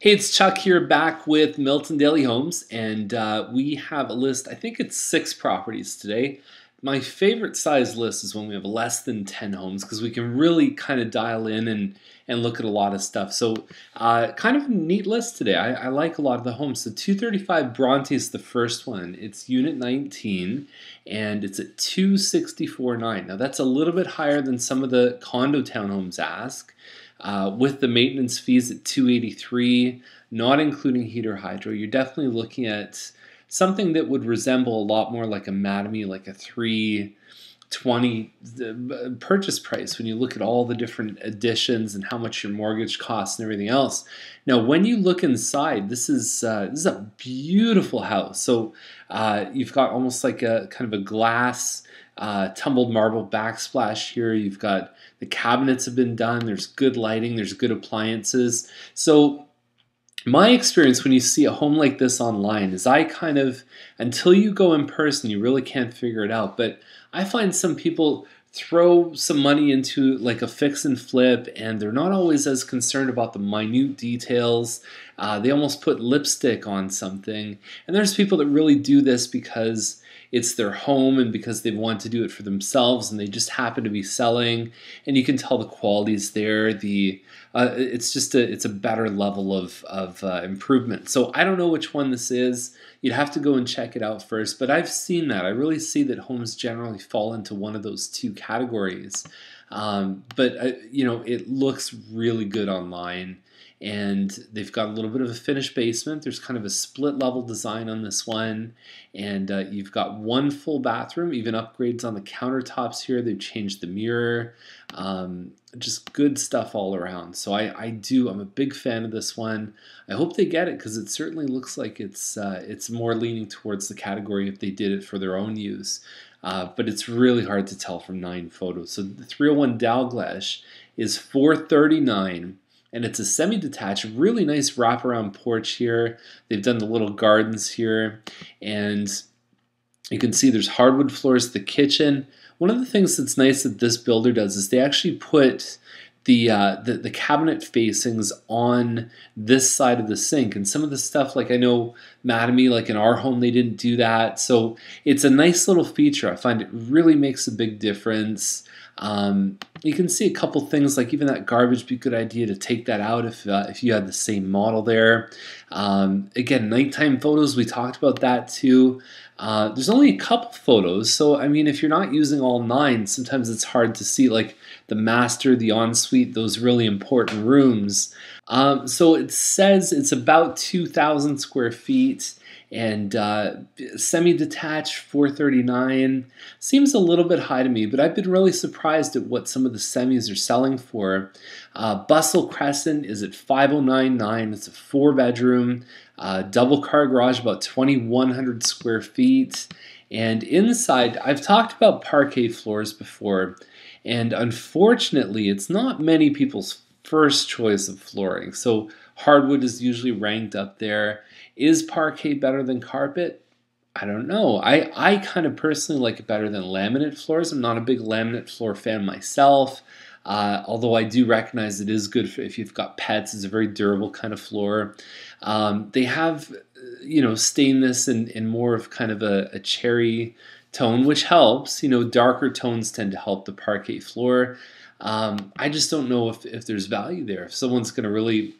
Hey, it's Chuck here back with Milton Daily Homes, and we have a list. I think it's 6 properties today. My favorite size list is when we have less than 10 homes because we can really kind of dial in and look at a lot of stuff. So kind of a neat list today. I like a lot of the homes. So 235 Bronte is the first one. It's Unit 19 and it's at 264.9. Now that's a little bit higher than some of the condo townhomes ask. With the maintenance fees at $283, not including heater hydro, you're definitely looking at something that would resemble a lot more like a Mattamy, like a $320 purchase price when you look at all the different additions and how much your mortgage costs and everything else. Now, when you look inside, this is a beautiful house. So you've got almost like a kind of a glass tumbled marble backsplash here. You've got the cabinets have been done. There's good lighting. There's good appliances. So my experience when you see a home like this online is until you go in person, you really can't figure it out. But I find some people throw some money into like a fix and flip and they're not always as concerned about the minute details. They almost put lipstick on something. And there's people that really do this because it's their home and because they want to do it for themselves and they just happen to be selling, and you can tell the quality's there. It's a better level of improvement. So I don't know which one this is. You'd have to go and check it out first, but I've seen that. I really see that homes generally fall into one of those two categories. It looks really good online. And they've got a little bit of a finished basement. There's kind of a split level design on this one. And you've got one full bathroom, even upgrades on the countertops here. They've changed the mirror. Just good stuff all around. So I'm a big fan of this one. I hope they get it because it certainly looks like it's more leaning towards the category if they did it for their own use. But it's really hard to tell from 9 photos. So the 301 Dalgleish is $439. And it's a semi-detached, really nice wraparound porch here. They've done the little gardens here. And you can see there's hardwood floors, the kitchen. One of the things that's nice that this builder does is they actually put the cabinet facings on this side of the sink. And some of the stuff, like I know Mattamy, like in our home, they didn't do that. So it's a nice little feature. I find it really makes a big difference. You can see a couple things like even that garbage be a good idea to take that out if you had the same model there. Again, nighttime photos, we talked about that too. There's only a couple photos, so I mean if you're not using all 9, sometimes it's hard to see like the master, the ensuite, those really important rooms. So it says it's about 2,000 square feet. And semi-detached, $439, seems a little bit high to me, but I've been really surprised at what some of the semis are selling for. Bustle Crescent is at $509.9. It's a 4-bedroom, double car garage, about 2,100 square feet. And inside, I've talked about parquet floors before, and unfortunately, it's not many people's first choice of flooring. So hardwood is usually ranked up there. Is parquet better than carpet? I don't know. I kind of personally like it better than laminate floors. I'm not a big laminate floor fan myself, although I do recognize it is good if you've got pets. It's a very durable kind of floor. They have, stained this in more of kind of a cherry tone, which helps. Darker tones tend to help the parquet floor. I just don't know if there's value there. If someone's going to really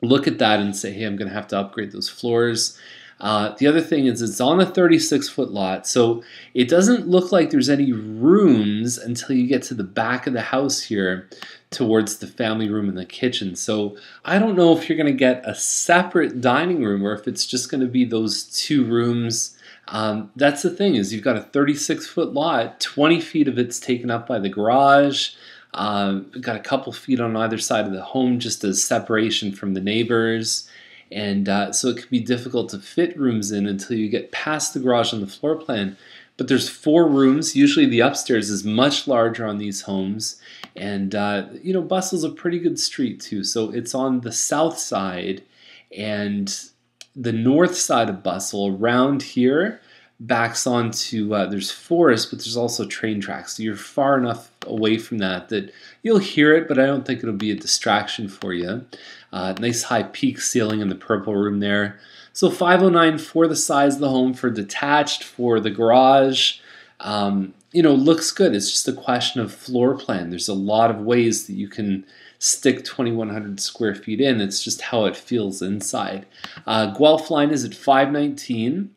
look at that and say, hey, I'm going to have to upgrade those floors. The other thing is it's on a 36-foot lot, so it doesn't look like there's any rooms until you get to the back of the house here towards the family room and the kitchen. So I don't know if you're going to get a separate dining room or if it's just going to be those 2 rooms. That's the thing is you've got a 36-foot lot, 20 feet of it's taken up by the garage. Got a couple feet on either side of the home just as separation from the neighbors. And so it can be difficult to fit rooms in until you get past the garage on the floor plan. But there's 4 rooms. Usually the upstairs is much larger on these homes. And, Bustle's a pretty good street too. So it's on the south side and the north side of Bustle around here. backs onto there's forest, but there's also train tracks. So you're far enough away from that that you'll hear it, but I don't think it'll be a distraction for you. Nice high peak ceiling in the purple room there. So 509 for the size of the home, for detached, for the garage. Looks good. It's just a question of floor plan. There's a lot of ways that you can stick 2,100 square feet in. It's just how it feels inside. Guelph line is at 519.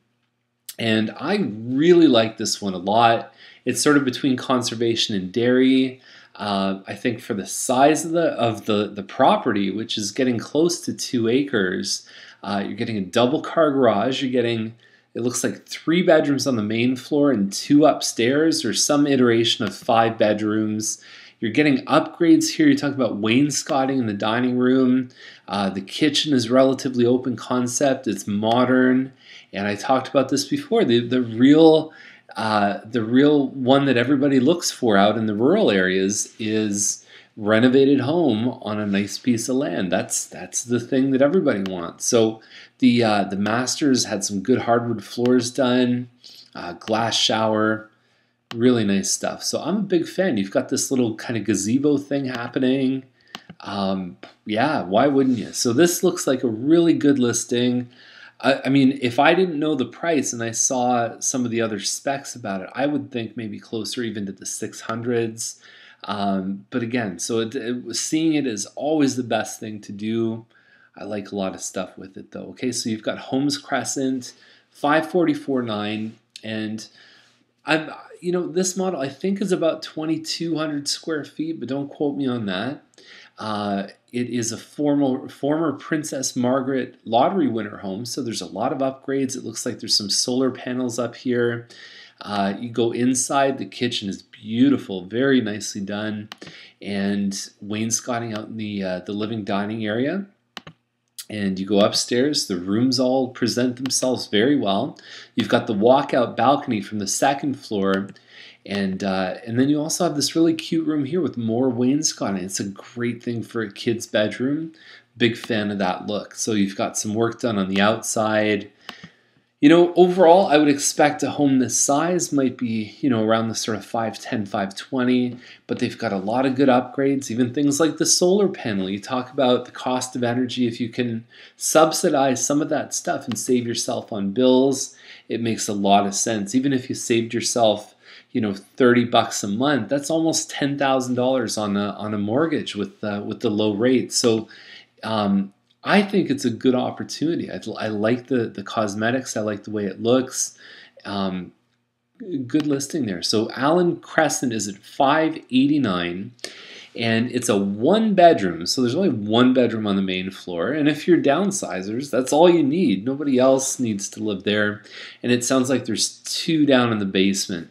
And I really like this one a lot. It's sort of between conservation and dairy. I think for the size of the property, which is getting close to 2 acres, you're getting a double car garage. You're getting, it looks like 3 bedrooms on the main floor and 2 upstairs, or some iteration of 5 bedrooms. You're getting upgrades here. You're talking about wainscoting in the dining room. The kitchen is relatively open concept. It's modern. And I talked about this before. The real one that everybody looks for out in the rural areas is renovated home on a nice piece of land. That's the thing that everybody wants. So the masters had some good hardwood floors done, glass shower, really nice stuff. So I'm a big fan. You've got this little kind of gazebo thing happening. Yeah, why wouldn't you? So this looks like a really good listing. I mean, if I didn't know the price and I saw some of the other specs about it, I would think maybe closer even to the 600s. But again, so seeing it is always the best thing to do. I like a lot of stuff with it though. Okay, so you've got Holmes Crescent, 544.9, and this model I think is about 2,200 square feet, but don't quote me on that. It is a former Princess Margaret lottery winner home, so there's a lot of upgrades. It looks like there's some solar panels up here. You go inside, the kitchen is beautiful, very nicely done, and wainscoting out in the living dining area. And you go upstairs, the rooms all present themselves very well. You've got the walkout balcony from the second floor. And then you also have this really cute room here with more wainscoting. It's a great thing for a kid's bedroom. Big fan of that look. So you've got some work done on the outside. Overall, I would expect a home this size might be, around the sort of 510, 520, but they've got a lot of good upgrades, even things like the solar panel. You talk about the cost of energy. If you can subsidize some of that stuff and save yourself on bills, it makes a lot of sense. Even if you saved yourself $30 a month, that's almost $10,000 on a mortgage with the low rate. So I think it's a good opportunity. I like the cosmetics. I like the way it looks. Good listing there. So Allen Crescent is at 589, and it's a 1 bedroom. So there's only 1 bedroom on the main floor. And if you're downsizers, that's all you need. Nobody else needs to live there. And it sounds like there's 2 down in the basement,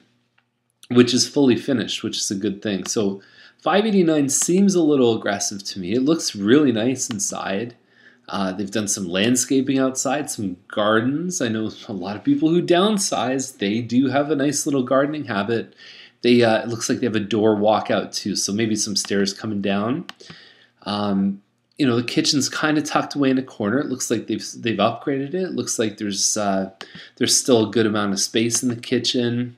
which is fully finished, which is a good thing. So 589 seems a little aggressive to me. It looks really nice inside. They've done some landscaping outside, some gardens. I know a lot of people who downsize, they do have a nice little gardening habit. It looks like they have a door walkout too, so maybe some stairs coming down. The kitchen's kind of tucked away in a corner. It looks like they've upgraded it. It looks like there's still a good amount of space in the kitchen.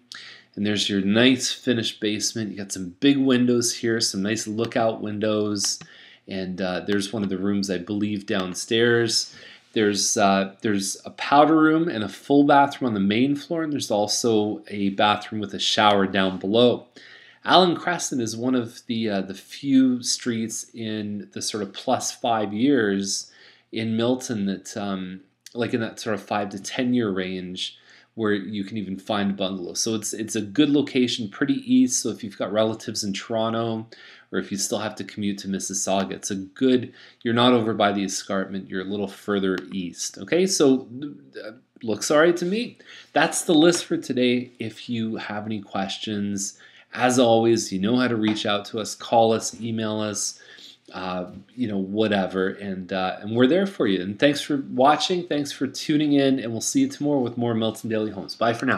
And there's your nice finished basement. You got some big windows here, some nice lookout windows. And there's one of the rooms, I believe, downstairs. There's a powder room and a full bathroom on the main floor, and there's also a bathroom with a shower down below. Allen Crescent is one of the few streets in the sort of +5 years in Milton that, like in that sort of 5 to 10 year range, where you can even find a bungalow. So it's a good location, pretty east. So if you've got relatives in Toronto, or if you still have to commute to Mississauga, it's a good, you're not over by the escarpment, you're a little further east. Okay, so looks all right to me. That's the list for today. If you have any questions, as always, you know how to reach out to us, call us, email us, whatever, and we're there for you. And thanks for watching, thanks for tuning in, and we'll see you tomorrow with more Milton Daily Homes. Bye for now.